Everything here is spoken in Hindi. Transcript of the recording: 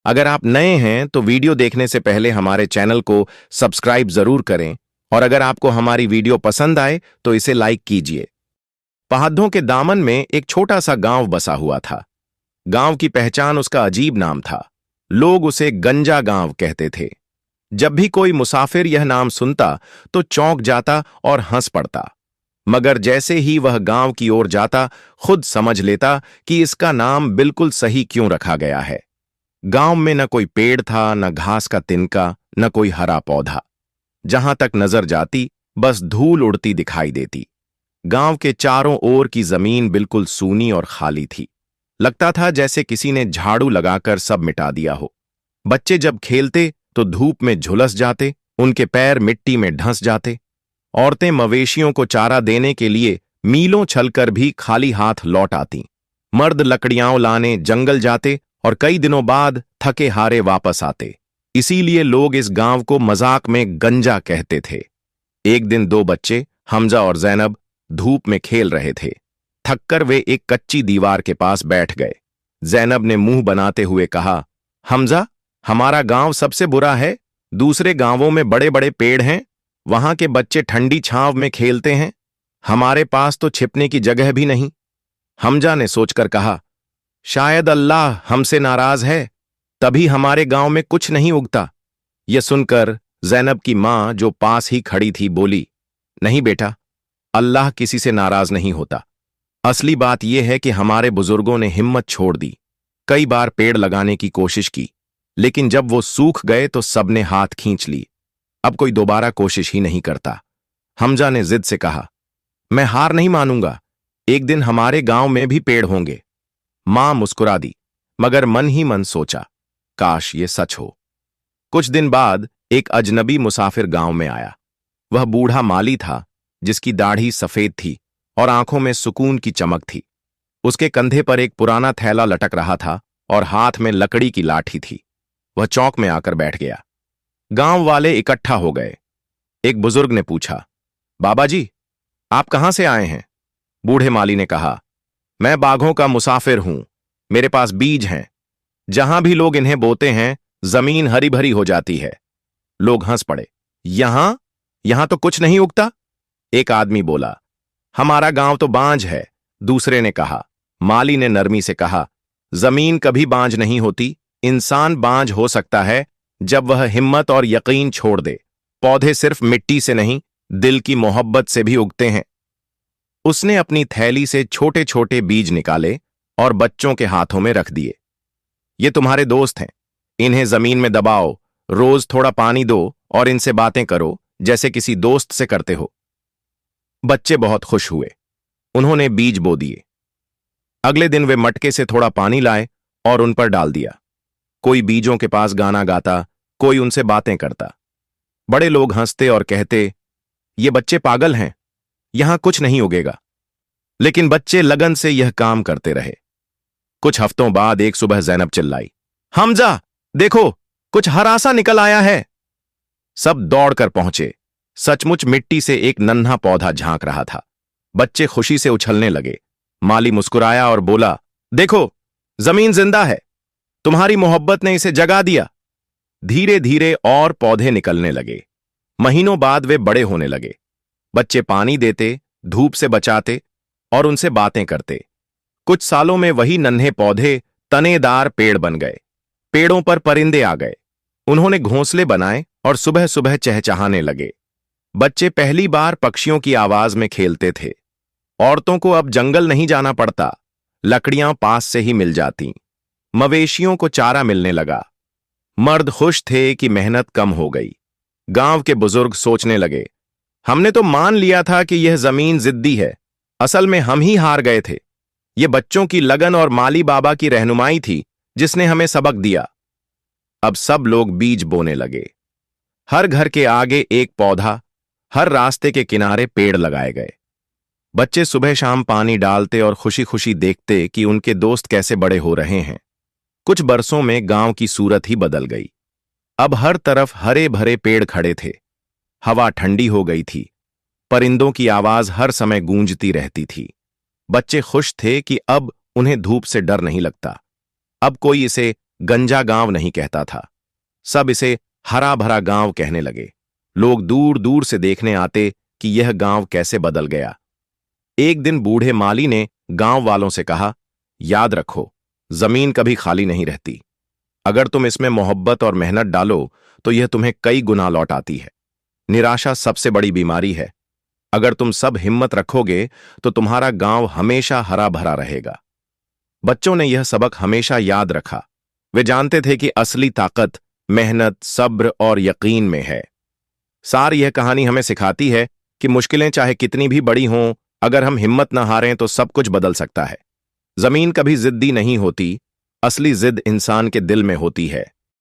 अगर आप नए हैं तो वीडियो देखने से पहले हमारे चैनल को सब्सक्राइब जरूर करें और अगर आपको हमारी वीडियो पसंद आए तो इसे लाइक कीजिए। पहाड़ों के दामन में एक छोटा सा गांव बसा हुआ था। गांव की पहचान उसका अजीब नाम था। लोग उसे गंजा गांव कहते थे। जब भी कोई मुसाफिर यह नाम सुनता तो चौंक जाता और हंस पड़ता, मगर जैसे ही वह गांव की ओर जाता खुद समझ लेता कि इसका नाम बिल्कुल सही क्यों रखा गया है। गांव में न कोई पेड़ था, न घास का तिनका, न कोई हरा पौधा। जहां तक नजर जाती बस धूल उड़ती दिखाई देती। गांव के चारों ओर की जमीन बिल्कुल सूनी और खाली थी। लगता था जैसे किसी ने झाड़ू लगाकर सब मिटा दिया हो। बच्चे जब खेलते तो धूप में झुलस जाते, उनके पैर मिट्टी में ढंस जाते। औरतें मवेशियों को चारा देने के लिए मीलों चलकर भी खाली हाथ लौट आती। मर्द लकड़ियां लाने जंगल जाते और कई दिनों बाद थके हारे वापस आते। इसीलिए लोग इस गांव को मजाक में गंजा कहते थे। एक दिन दो बच्चे हमजा और जैनब धूप में खेल रहे थे। थककर वे एक कच्ची दीवार के पास बैठ गए। जैनब ने मुंह बनाते हुए कहा, हमजा, हमारा गांव सबसे बुरा है। दूसरे गांवों में बड़े बड़े पेड़ हैं, वहां के बच्चे ठंडी छांव में खेलते हैं। हमारे पास तो छिपने की जगह भी नहीं। हमजा ने सोचकर कहा, शायद अल्लाह हमसे नाराज है, तभी हमारे गांव में कुछ नहीं उगता। यह सुनकर जैनब की मां जो पास ही खड़ी थी बोली, नहीं बेटा, अल्लाह किसी से नाराज नहीं होता। असली बात यह है कि हमारे बुजुर्गों ने हिम्मत छोड़ दी। कई बार पेड़ लगाने की कोशिश की, लेकिन जब वो सूख गए तो सबने हाथ खींच ली। अब कोई दोबारा कोशिश ही नहीं करता। हमजा ने जिद से कहा, मैं हार नहीं मानूंगा, एक दिन हमारे गांव में भी पेड़ होंगे। मां मुस्कुरा दी, मगर मन ही मन सोचा, काश ये सच हो। कुछ दिन बाद एक अजनबी मुसाफिर गांव में आया। वह बूढ़ा माली था, जिसकी दाढ़ी सफेद थी और आंखों में सुकून की चमक थी। उसके कंधे पर एक पुराना थैला लटक रहा था और हाथ में लकड़ी की लाठी थी। वह चौक में आकर बैठ गया। गांव वाले इकट्ठा हो गए। एक बुजुर्ग ने पूछा, बाबा जी, आप कहां से आए हैं? बूढ़े माली ने कहा, मैं बाघों का मुसाफिर हूं। मेरे पास बीज हैं। जहां भी लोग इन्हें बोते हैं जमीन हरी भरी हो जाती है। लोग हंस पड़े। यहां तो कुछ नहीं उगता। एक आदमी बोला, हमारा गांव तो बांझ है। दूसरे ने कहा। माली ने नरमी से कहा, जमीन कभी बांझ नहीं होती। इंसान बांझ हो सकता है जब वह हिम्मत और यकीन छोड़ दे। पौधे सिर्फ मिट्टी से नहीं, दिल की मोहब्बत से भी उगते हैं। उसने अपनी थैली से छोटे छोटे बीज निकाले और बच्चों के हाथों में रख दिए। ये तुम्हारे दोस्त हैं, इन्हें जमीन में दबाओ, रोज थोड़ा पानी दो और इनसे बातें करो जैसे किसी दोस्त से करते हो। बच्चे बहुत खुश हुए। उन्होंने बीज बो दिए। अगले दिन वे मटके से थोड़ा पानी लाए और उन पर डाल दिया। कोई बीजों के पास गाना गाता, कोई उनसे बातें करता। बड़े लोग हंसते और कहते, ये बच्चे पागल हैं, यहां कुछ नहीं उगेगा। लेकिन बच्चे लगन से यह काम करते रहे। कुछ हफ्तों बाद एक सुबह जैनब चिल्लाई, हमजा, देखो, कुछ हरा सा निकल आया है। सब दौड़कर पहुंचे। सचमुच मिट्टी से एक नन्हा पौधा झांक रहा था। बच्चे खुशी से उछलने लगे। माली मुस्कुराया और बोला, देखो, जमीन जिंदा है, तुम्हारी मोहब्बत ने इसे जगा दिया। धीरे धीरे और पौधे निकलने लगे। महीनों बाद वे बड़े होने लगे। बच्चे पानी देते, धूप से बचाते और उनसे बातें करते। कुछ सालों में वही नन्हे पौधे तनेदार पेड़ बन गए। पेड़ों पर परिंदे आ गए। उन्होंने घोंसले बनाए और सुबह सुबह चहचहाने लगे। बच्चे पहली बार पक्षियों की आवाज में खेलते थे। औरतों को अब जंगल नहीं जाना पड़ता, लकड़ियां पास से ही मिल जातीं। मवेशियों को चारा मिलने लगा। मर्द खुश थे कि मेहनत कम हो गई। गांव के बुजुर्ग सोचने लगे, हमने तो मान लिया था कि यह जमीन जिद्दी है, असल में हम ही हार गए थे। ये बच्चों की लगन और माली बाबा की रहनुमाई थी जिसने हमें सबक दिया। अब सब लोग बीज बोने लगे। हर घर के आगे एक पौधा, हर रास्ते के किनारे पेड़ लगाए गए। बच्चे सुबह शाम पानी डालते और खुशी खुशी देखते कि उनके दोस्त कैसे बड़े हो रहे हैं। कुछ बरसों में गांव की सूरत ही बदल गई। अब हर तरफ हरे भरे पेड़ खड़े थे। हवा ठंडी हो गई थी। परिंदों की आवाज हर समय गूंजती रहती थी। बच्चे खुश थे कि अब उन्हें धूप से डर नहीं लगता। अब कोई इसे गंजा गांव नहीं कहता था। सब इसे हरा भरा गांव कहने लगे। लोग दूर दूर से देखने आते कि यह गांव कैसे बदल गया। एक दिन बूढ़े माली ने गांव वालों से कहा, याद रखो, जमीन कभी खाली नहीं रहती। अगर तुम इसमें मोहब्बत और मेहनत डालो तो यह तुम्हें कई गुना लौट आती है। निराशा सबसे बड़ी बीमारी है। अगर तुम सब हिम्मत रखोगे तो तुम्हारा गांव हमेशा हरा भरा रहेगा। बच्चों ने यह सबक हमेशा याद रखा। वे जानते थे कि असली ताकत मेहनत, सब्र और यकीन में है। सार यह कहानी हमें सिखाती है कि मुश्किलें चाहे कितनी भी बड़ी हों, अगर हम हिम्मत न हारें तो सब कुछ बदल सकता है। जमीन कभी जिद्दी नहीं होती, असली जिद इंसान के दिल में होती है।